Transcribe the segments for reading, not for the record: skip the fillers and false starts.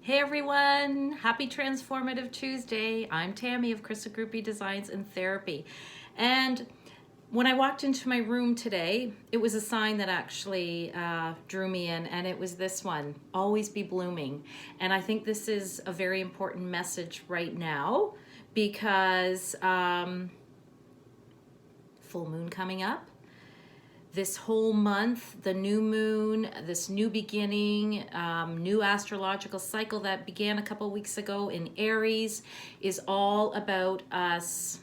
Hey everyone, happy Transformative Tuesday. I'm Tammy of Crystal Groupie Designs and Therapy. And when I walked into my room today, it was a sign that actually drew me in, and it was this one, always be blooming. And I think this is a very important message right now because full moon coming up. This whole month, the new moon, this new beginning, new astrological cycle that began a couple weeks ago in Aries is all about us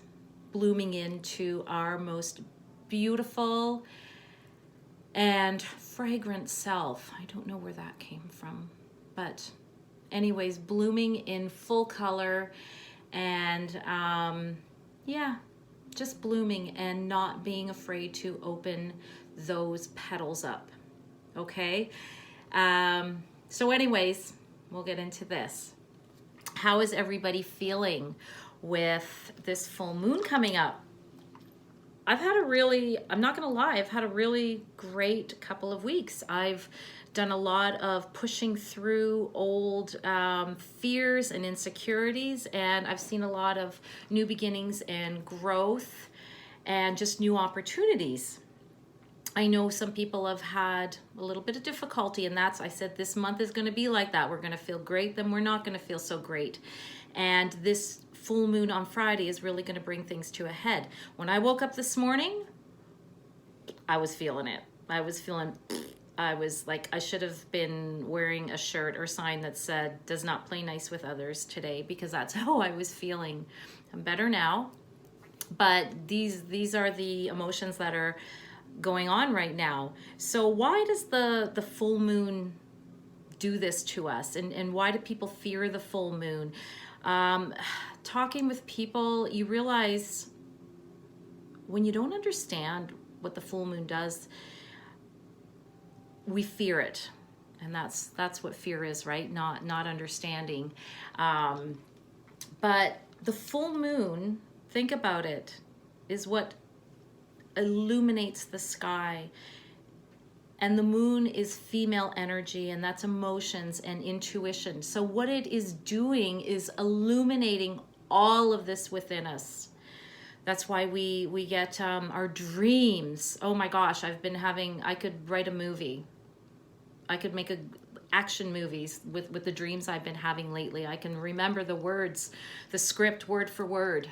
blooming into our most beautiful and fragrant self. I don't know where that came from, but anyways, blooming in full color and yeah, just blooming and not being afraid to open those petals up. Okay. So anyways, we'll get into this. How is everybody feeling with this full moon coming up? I'm not gonna lie, I've had a really great couple of weeks. I've done a lot of pushing through old fears and insecurities, and I've seen a lot of new beginnings and growth and just new opportunities. I know some people have had a little bit of difficulty, and I said this month is going to be like that. We're going to feel great, then we're not going to feel so great. And this full moon on Friday is really going to bring things to a head. When I woke up this morning, I was feeling it. I was like, I should have been wearing a shirt or sign that said, does not play nice with others today, because that's how I was feeling. I'm better now, but these are the emotions that are going on right now. So why does the full moon do this to us, and why do people fear the full moon? Talking with people, you realize when you don't understand what the full moon does, we fear it. And that's what fear is, right? Not understanding. But the full moon, think about it, is what illuminates the sky. And the moon is female energy, and that's emotions and intuition. So what it is doing is illuminating all of this within us. That's why we get our dreams. Oh my gosh, I could write a movie. I could make action movies with the dreams I've been having lately. I can remember the words, the script word for word.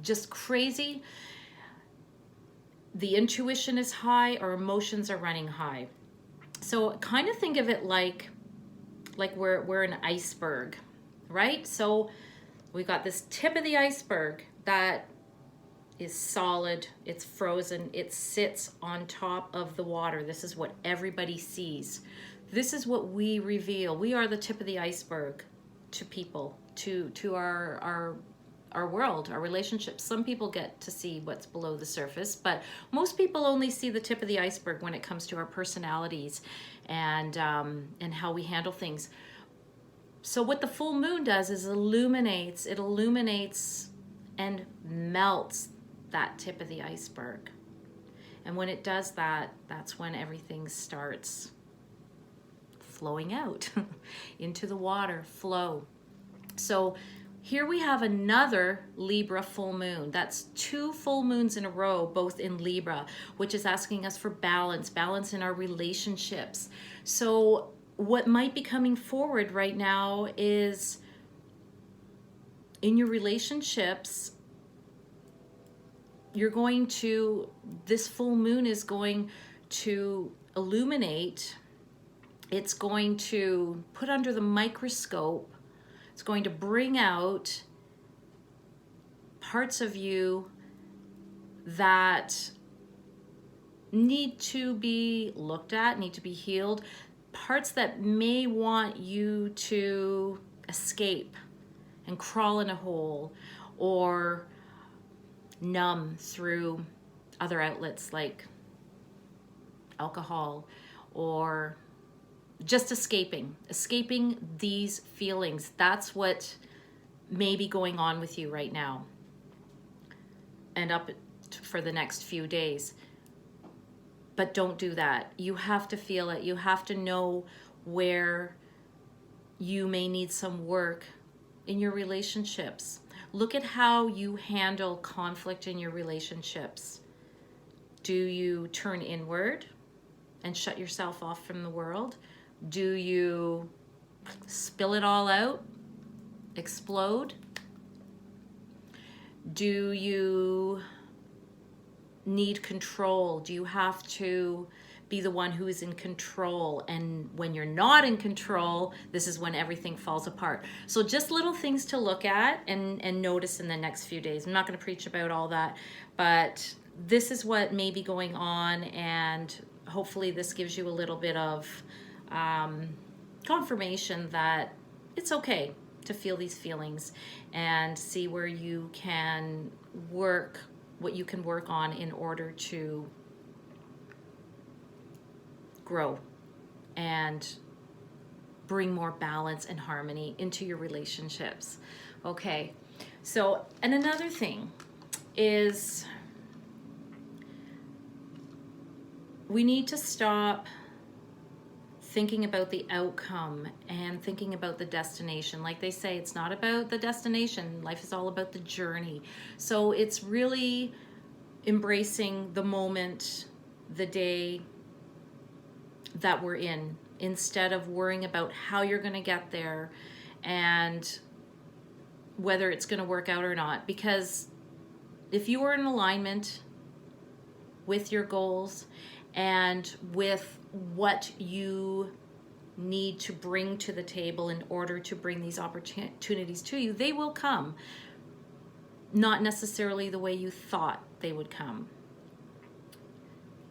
Just crazy. The intuition is high, our emotions are running high. So kind of think of it like we're an iceberg, right? So we've got this tip of the iceberg that is solid, it's frozen, it sits on top of the water. This is what everybody sees. This is what we reveal. We are the tip of the iceberg to people, to our world, our relationships. Some people get to see what's below the surface, but most people only see the tip of the iceberg when it comes to our personalities and how we handle things. So what the full moon does is illuminates and melts that tip of the iceberg. And when it does that, that's when everything starts flowing out into the water, flow. So here we have another Libra full moon. That's 2 full moons in a row, both in Libra, which is asking us for balance in our relationships. So what might be coming forward right now is in your relationships, this full moon is going to illuminate, it's going to put under the microscope, it's going to bring out parts of you that need to be looked at, need to be healed, parts that may want you to escape and crawl in a hole or numb through other outlets like alcohol, or just escaping these feelings. That's what may be going on with you right now and for the next few days. But don't do that. You have to feel it. You have to know where you may need some work in your relationships. Look at how you handle conflict in your relationships. Do you turn inward and shut yourself off from the world? Do you spill it all out, explode? Do you need control? Do you have to be the one who is in control? And when you're not in control, this is when everything falls apart. So just little things to look at and notice in the next few days. I'm not going to preach about all that, but this is what may be going on, and hopefully this gives you a little bit of confirmation that it's okay to feel these feelings and see where you can work, what you can work on in order to grow and bring more balance and harmony into your relationships. Okay, so, and another thing is we need to stop thinking about the outcome and thinking about the destination. Like they say, it's not about the destination. Life is all about the journey. So it's really embracing the moment, the day that we're in, instead of worrying about how you're going to get there and whether it's going to work out or not. Because if you are in alignment with your goals and with what you need to bring to the table in order to bring these opportunities to you, they will come. Not necessarily the way you thought they would come.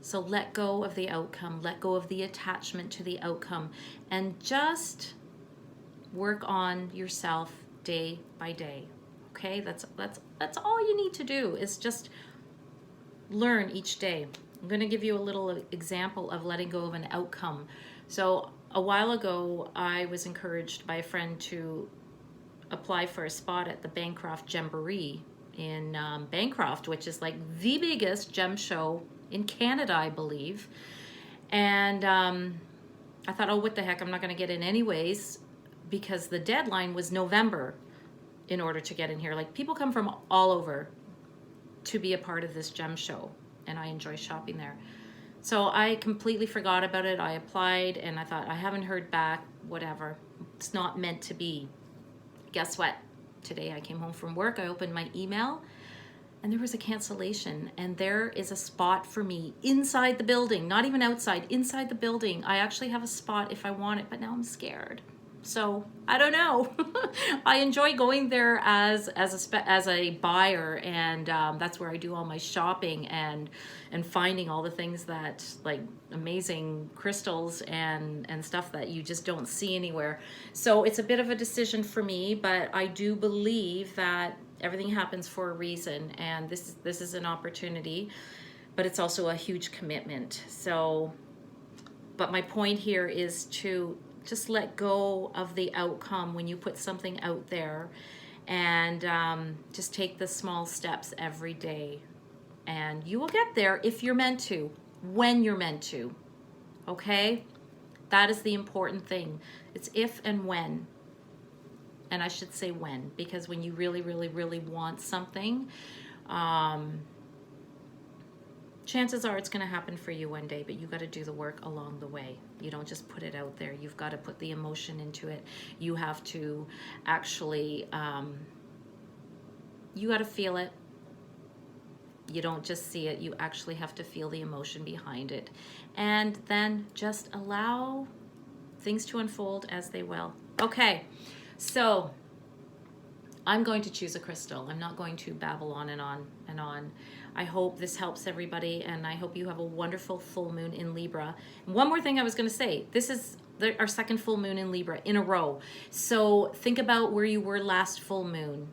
So let go of the outcome, let go of the attachment to the outcome, and just work on yourself day by day. Okay, that's all you need to do, is just learn each day. I'm going to give you a little example of letting go of an outcome. So a while ago, I was encouraged by a friend to apply for a spot at the Bancroft Jamboree in Bancroft, which is like the biggest gem show in Canada, I believe. And I thought, oh, what the heck, I'm not going to get in anyways, because the deadline was November in order to get in here. Like, people come from all over to be a part of this gem show, and I enjoy shopping there. So I completely forgot about it. I applied and I thought, I haven't heard back, whatever. It's not meant to be. Guess what? Today I came home from work, I opened my email, and there was a cancellation, and there is a spot for me inside the building, not even outside, inside the building. I actually have a spot if I want it, but now I'm scared. So I don't know. I enjoy going there as a buyer, and that's where I do all my shopping and finding all the things that, like, amazing crystals and stuff that you just don't see anywhere. So it's a bit of a decision for me, but I do believe that everything happens for a reason, and this is an opportunity, but it's also a huge commitment. So, but my point here is to just let go of the outcome when you put something out there, and just take the small steps every day, and you will get there if you're meant to, when you're meant to. Okay, that is the important thing. It's if and when, and I should say when, because when you really, really, really want something, chances are it's going to happen for you one day, but you got to do the work along the way. You don't just put it out there. You've got to put the emotion into it. You have to actually, you got to feel it. You don't just see it. You actually have to feel the emotion behind it. And then just allow things to unfold as they will. Okay, so I'm going to choose a crystal. I'm not going to babble on and on and on. I hope this helps everybody, and I hope you have a wonderful full moon in Libra. And one more thing I was going to say, this is our second full moon in Libra in a row. So think about where you were last full moon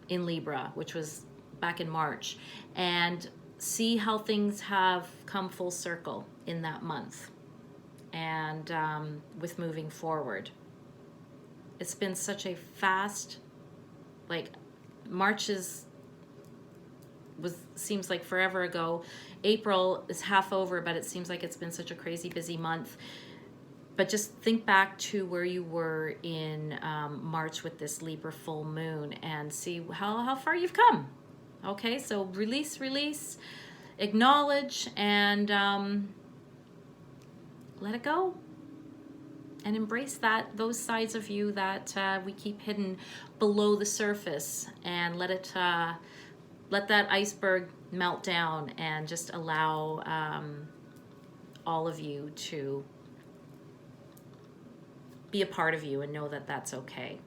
in Libra, which was back in March, and see how things have come full circle in that month, and with moving forward. It's been such a fast, like, March seems like forever ago. April is half over, but it seems like it's been such a crazy busy month. But just think back to where you were in March with this Libra full moon and see how far you've come. Okay, so release, acknowledge, and let it go. And embrace those sides of you that we keep hidden below the surface, and let that iceberg melt down, and just allow all of you to be a part of you, and know that that's okay.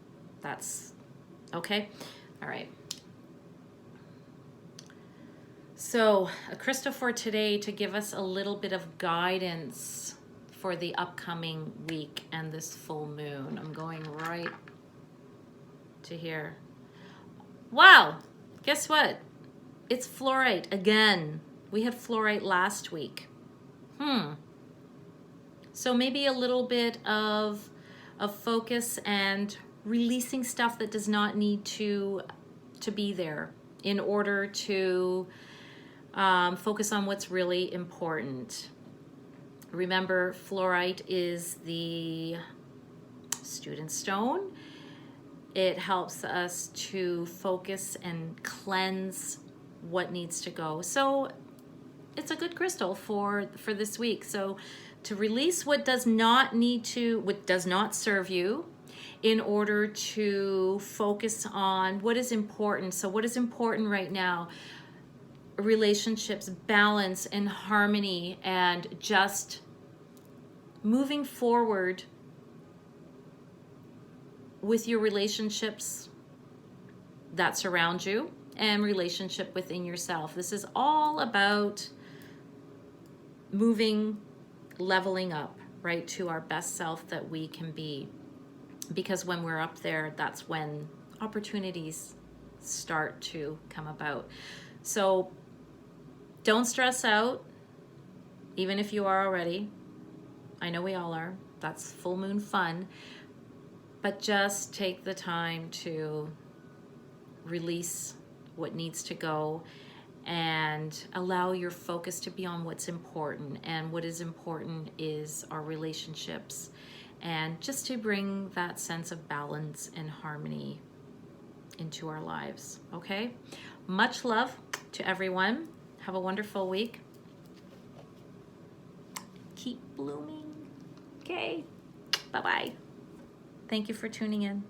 That's okay. All right. So a crystal for today to give us a little bit of guidance for the upcoming week and this full moon. I'm going right to here. Wow, guess what? It's fluorite again. We had fluorite last week. So maybe a little bit of focus and releasing stuff that does not need to be there in order to focus on what's really important. Remember, fluorite is the student stone. It helps us to focus and cleanse what needs to go. So it's a good crystal for this week. So to release what does not serve you, in order to focus on what is important. So what is important right now? Relationships, balance and harmony, and just moving forward with your relationships that surround you and relationship within yourself. This is all about moving, leveling up, right, to our best self that we can be. Because when we're up there, that's when opportunities start to come about. So don't stress out, even if you are already. I know we all are. That's full moon fun. But just take the time to release what needs to go and allow your focus to be on what's important. And what is important is our relationships, and just to bring that sense of balance and harmony into our lives. Okay? Much love to everyone. Have a wonderful week. Keep blooming. Okay? Bye-bye. Thank you for tuning in.